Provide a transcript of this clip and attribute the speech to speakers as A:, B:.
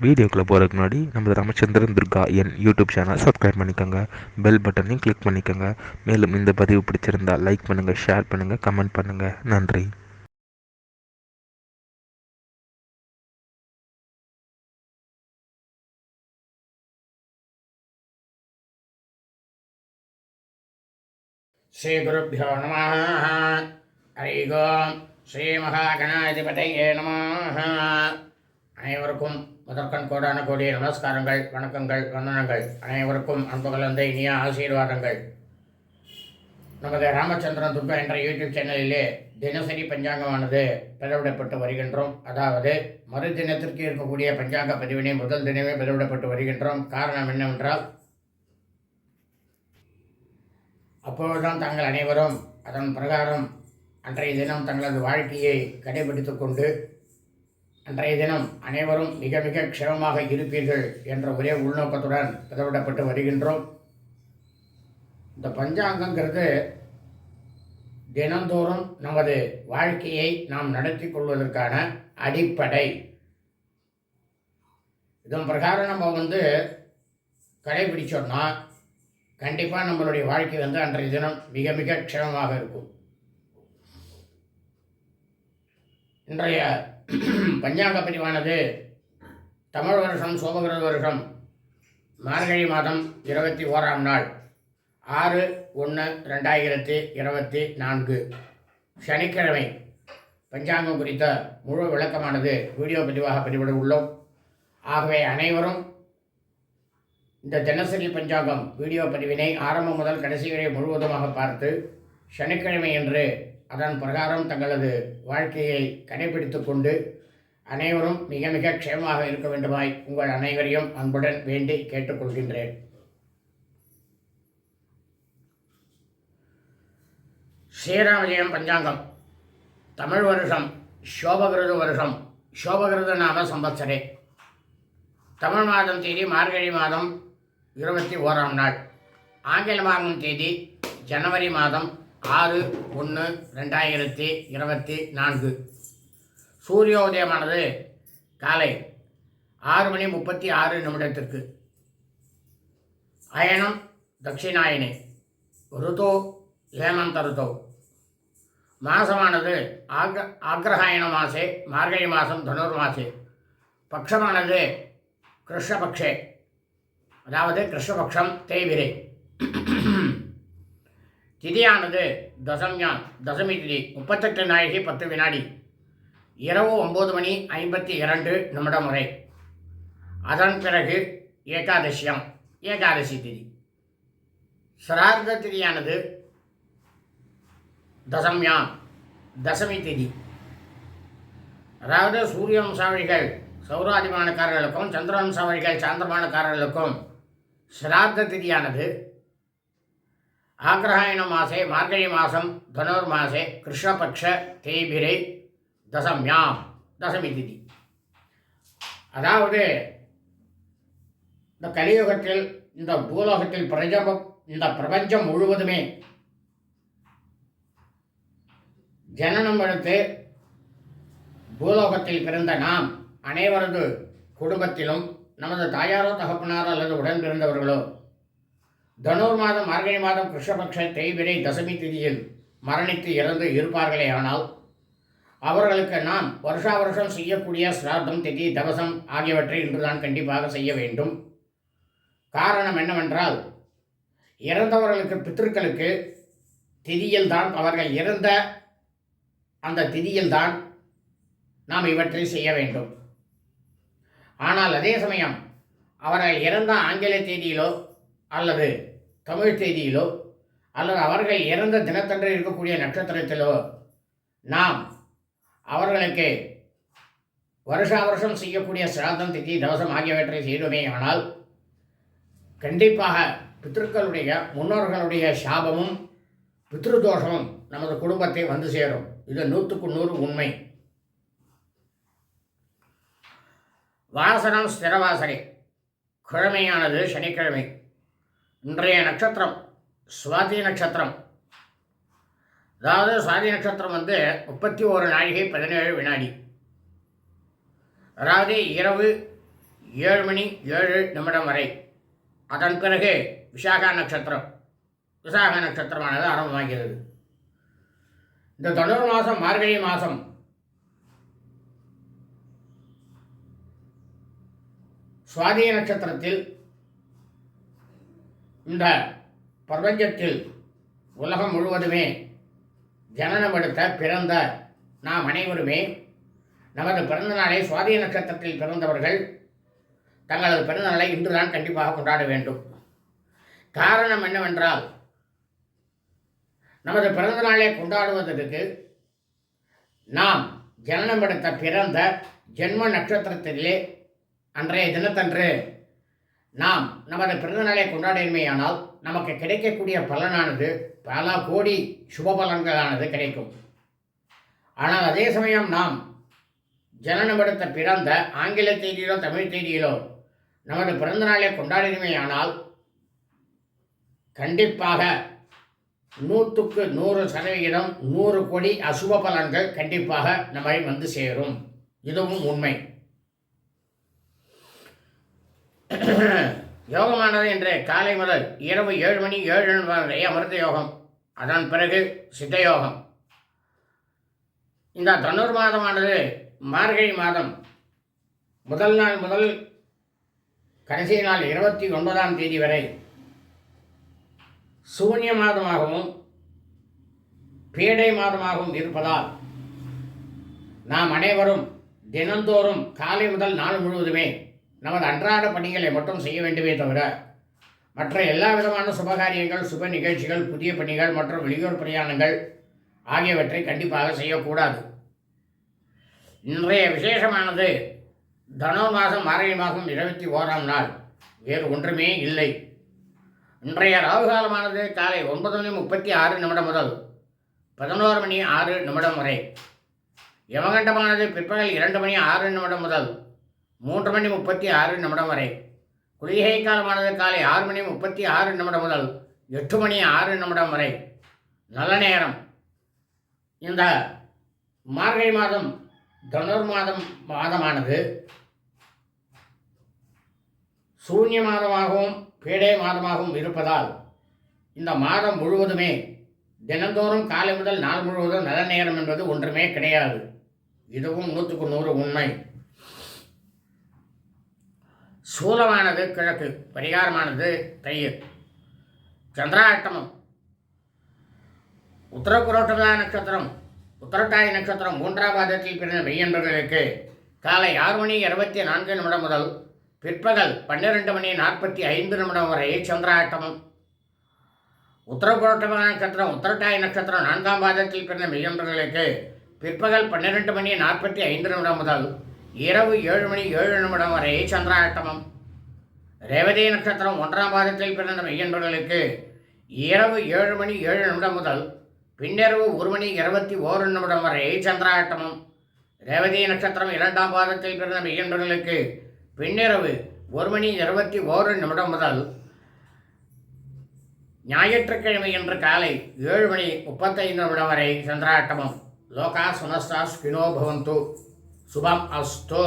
A: வீடியோக்குள்ளே போகிறதுக்கு முன்னாடி நம்ம ராமச்சந்திரன் துர்கா என் யூடியூப் சேனல் சப்ஸ்கிரைப் பண்ணிக்கோங்க, பெல் பட்டனையும் கிளிக் பண்ணிக்கோங்க. மேலும் இந்த பதிவு பிடிச்சிருந்தா லைக் பண்ணுங்கள், ஷேர் பண்ணுங்கள், கமெண்ட் பண்ணுங்கள். நன்றி.
B: ஸ்ரீ குருப்பியோ நமः. ஹரி ஓம். ஸ்ரீ மகாகணாதிபதியே நமः. அனைவருக்கும் முதற்கண் கோடான கோடிய நமஸ்காரங்கள், வணக்கங்கள், வந்தனங்கள். அனைவருக்கும் அன்பு கலந்த இனிய ஆசீர்வாதங்கள். நமது ராமச்சந்திரன் துர்கா என்ற யூடியூப் சேனலிலே தினசரி பஞ்சாங்கமானது பதிவிடப்பட்டு வருகின்றோம். அதாவது மறுதினத்திற்கு இருக்கக்கூடிய பஞ்சாங்க பதிவினை முதல் தினமே பதிவிடப்பட்டு வருகின்றோம். காரணம் என்னவென்றால், அப்பொழுதுதான் தாங்கள் அனைவரும் அதன் பிரகாரம் அன்றைய தினம் தங்களது வாழ்க்கையை கடைபிடித்து கொண்டு அன்றைய தினம் அனைவரும் மிக மிக க்ஷேமமாக இருப்பீர்கள் என்ற ஒரே உள்நோக்கத்துடன் பதிவிடப்பட்டு வருகின்றோம். இந்த பஞ்சாங்கங்கிறது தினந்தோறும் நமது வாழ்க்கையை நாம் நடத்தி கொள்வதற்கான அடிப்படை. இதன் பிரகாரம் நம்ம கடைபிடிச்சோம்னா கண்டிப்பாக நம்மளுடைய வாழ்க்கை அன்றைய தினம் மிக மிக க்ஷேமமாக இருக்கும். இன்றைய பஞ்சாங்க பதிவானது தமிழ் வருஷம் சோபகிருத வருஷம் மார்கழி மாதம் 21ஆம் நாள் 6/1/2024 சனிக்கிழமை பஞ்சாங்கம் குறித்த முழு விளக்கமானது வீடியோ பதிவாக பதிவிட உள்ளோம். ஆகவே அனைவரும் இந்த தினசரி பஞ்சாங்கம் வீடியோ பதிவினை ஆரம்பம் முதல் கடைசி வரை முழுவதுமாக பார்த்து சனிக்கிழமை என்று அதன் பிரகாரம் தங்களது வாழ்க்கையை கடைபிடித்து கொண்டு அனைவரும் மிக மிக க்ஷேமமாக இருக்க வேண்டுமாய் உங்கள் அனைவரையும் அன்புடன் வேண்டி கேட்டுக்கொள்கின்றேன். ஸ்ரீராமஜெயம் பஞ்சாங்கம் தமிழ் வருஷம் சோபகிருத வருஷம் சோபகிருத நாம சம்பத்சரே தமிழ் மாதம் தேதி மார்கழி மாதம் 21ஆம் நாள், ஆங்கில மாதம் தேதி ஜனவரி மாதம் 6/1/2024. சூரியோதயமானது காலை 6:36 அயனம் தட்சிணாயனே, ருதோ ஹேமந்த ருதோ. மாசமானது ஆக்ரஹாயண மாசே மார்கழி மாதம் தனுர்மாசே. பட்சமானது கிருஷ்ணபக்ஷே, அதாவது கிருஷ்ணபக்ஷம் தேய்பிரை. திதியானது தசமி திதி 38 நாழிகை 10 வினாடி, இரவு 9:52 வரை. அதன் பிறகு ஏகாதசி திதி. சிரார்த்த திதியானது தசமி திதி. அதாவது சூரிய வம்சாவளிகள் சௌராதிமானக்காரர்களுக்கும் சந்திர வம்சாவளிகள் சாந்திரமானக்காரர்களுக்கும் சிரார்த்த திதியானது ஆக்ரஹாயண மாசே மார்கழி மாதம் தனுர் மாசே கிருஷ்ணபக்ஷ தேய்பிரை தசமி திதி. அதாவது இந்த கலியுகத்தில் இந்த பூலோகத்தில் இந்த பிரபஞ்சம் முழுவதுமே ஜனனம் எடுத்து பூலோகத்தில் பிறந்த நாம் அனைவரது குடும்பத்திலும் நமது தாயாரோ தகப்பனாரோ அல்லது உடன் பிறந்தவர்களோ தனுர் மாதம் மார்கழி மாதம் கிருஷ்ணபக்ஷ தேய்பிரை தசமி திதியில் மரணித்து இறந்து இருப்பார்களே ஆனால் அவர்களுக்கு நாம் வருஷா வருஷம் செய்யக்கூடிய சிரார்த்தம் திதி தவசம் ஆகியவற்றை இன்றுதான் கண்டிப்பாக செய்ய வேண்டும். காரணம் என்னவென்றால், இறந்தவர்களுக்கு பித்திருக்களுக்கு திதியில்தான், அவர்கள் இறந்த அந்த திதியில்தான் நாம் இவற்றை செய்ய வேண்டும். ஆனால் அதே சமயம் அவர்கள் இறந்த ஆங்கில தேதியிலோ அல்லது தமிழ் தேதியிலோ அல்லது அவர்கள் இறந்த தினத்தன்று இருக்கக்கூடிய நட்சத்திரத்திலோ நாம் அவர்களுக்கு வருஷா வருஷம் செய்யக்கூடிய சிராதம் திதி தவசம் ஆகியவற்றை செய்தோமே ஆனால் கண்டிப்பாக பித்ருக்களுடைய முன்னோர்களுடைய சாபமும் பித்ருதோஷமும் நமது குடும்பத்தை வந்து சேரும். இது 100க்கு 100 உண்மை. வாசனம் ஸ்திரவாசனை, கிழமையானது சனிக்கிழமை. இன்றைய நட்சத்திரம் சுவாதி நட்சத்திரம். அதாவது சுவாதி நட்சத்திரம் 31 நாழிகை 17 வினாடி. அதாவது இரவு 7:07 வரை. அதன் பிறகு விசாக நட்சத்திரமானது ஆரம்பமாகிறது. இந்த தனுர் மாதம் மார்கழி மாதம் சுவாதி நட்சத்திரத்தில் இந்த பிரபஞ்சத்தில் உலகம் முழுவதுமே ஜனனமெடுத்த பிறந்த நாம் அனைவருமே நமது பிறந்த நாளை சுவாதி நட்சத்திரத்தில் பிறந்தவர்கள் தங்களது பிறந்த நாளை இன்றுதான் கண்டிப்பாக கொண்டாட வேண்டும். காரணம் என்னவென்றால், நமது பிறந்த நாளை கொண்டாடுவதற்கு நாம் ஜனனமெடுத்த பிறந்த ஜென்ம நட்சத்திரத்திலே அன்றைய தினத்தன்று நாம் நமது பிறந்த நாளை கொண்டாடினமையானால் நமக்கு கிடைக்கக்கூடிய பலனானது பல கோடி சுப பலன்களானது கிடைக்கும். ஆனால் அதே சமயம் நாம் ஜனனமெடுத்த பிறந்த ஆங்கில தேதியிலோ தமிழ் தேதியிலோ நமது பிறந்த நாளை கொண்டாடினமையானால் கண்டிப்பாக 100க்கு 100% 100 கோடி அசுப பலன்கள் கண்டிப்பாக நம்மை வந்து சேரும். இதுவும் உண்மை. யோகமானது இன்று காலை முதல் இரவு 7:07 வரை அமிர்த யோகம், அதன் பிறகு சித்த யோகம். இந்த தனுர் மாதமானது மார்கழி மாதம் முதல் நாள் முதல் கடைசி நாள் 29ஆம் தேதி வரை சூன்ய மாதமாகவும் பீடை மாதமாகவும் இருப்பதால் நாம் அனைவரும் தினந்தோறும் காலை முதல் நாள் முழுவதுமே நமது அன்றாட பணிகளை மட்டும் செய்ய வேண்டுமே தவிர மற்ற எல்லா விதமான சுபகாரியங்கள், சுப நிகழ்ச்சிகள், புதிய பணிகள் மற்றும் வெளியூர் பிரயாணங்கள் ஆகியவற்றை கண்டிப்பாக செய்யக்கூடாது. இன்றைய விசேஷமானது தனுர் மாதம் மார்கழி மாதம் 21ஆம் நாள், வேறு ஒன்றுமே இல்லை. இன்றைய ராகுகாலமானது காலை 9:36 முதல் 11:06 வரை. யமகண்டமானது பிற்பகல் 2:06 முதல் 3:36 வரை. குளிகை காலமானது காலை 6:36 முதல் 8:06 வரை. நல்ல நேரம் இந்த மார்கழி மாதம் தனுர் மாதமானது சூன்ய மாதமாகவும் பீடை மாதமாகவும் இருப்பதால் இந்த மாதம் முழுவதுமே தினந்தோறும் காலை முதல் நாள் முழுவதும் நல்ல நேரம் என்பது ஒன்றுமே கிடையாது. இதுவும் 100க்கு 100 உண்மை. சூலமானது கிழக்கு, பரிகாரமானது தையர். சந்திராஷ்டமம் உத்தரப்புரோட்டதா நட்சத்திரம், உத்தரட்டாதி நட்சத்திரம் 3ஆம் பாதத்தில் பிறந்த மெய்யன்பர்களுக்கு காலை 6:24 முதல் பிற்பகல் 12:45 வரை சந்திராஷ்டமம். உத்தரப்புரோட்டதா நட்சத்திரம், உத்தரட்டாதி நட்சத்திரம் 4ஆம் பாதத்தில் பிறந்த மெய்யன்பர்களுக்கு பிற்பகல் 12:45 முதல் இரவு 7:07 வரை சந்திராஷ்டமம். ரேவதி நட்சத்திரம் 1ஆம் பாதத்தில் பிறந்த மெய்யன்பர்களுக்கு இரவு 7:07 முதல் பின்னிரவு 1:21 வரை சந்திராஷ்டமம். ரேவதி நட்சத்திரம் 2ஆம் பாதத்தில் பிறந்த மெய்யன்பர்களுக்கு பின்னிரவு 1:21 முதல் ஞாயிற்றுக்கிழமை என்று காலை 7:35 வரை சந்திராஷ்டமம். லோகா சுனஸ்தா ஸ்பினோ பவந்து. சுபம் அஸ்தோ.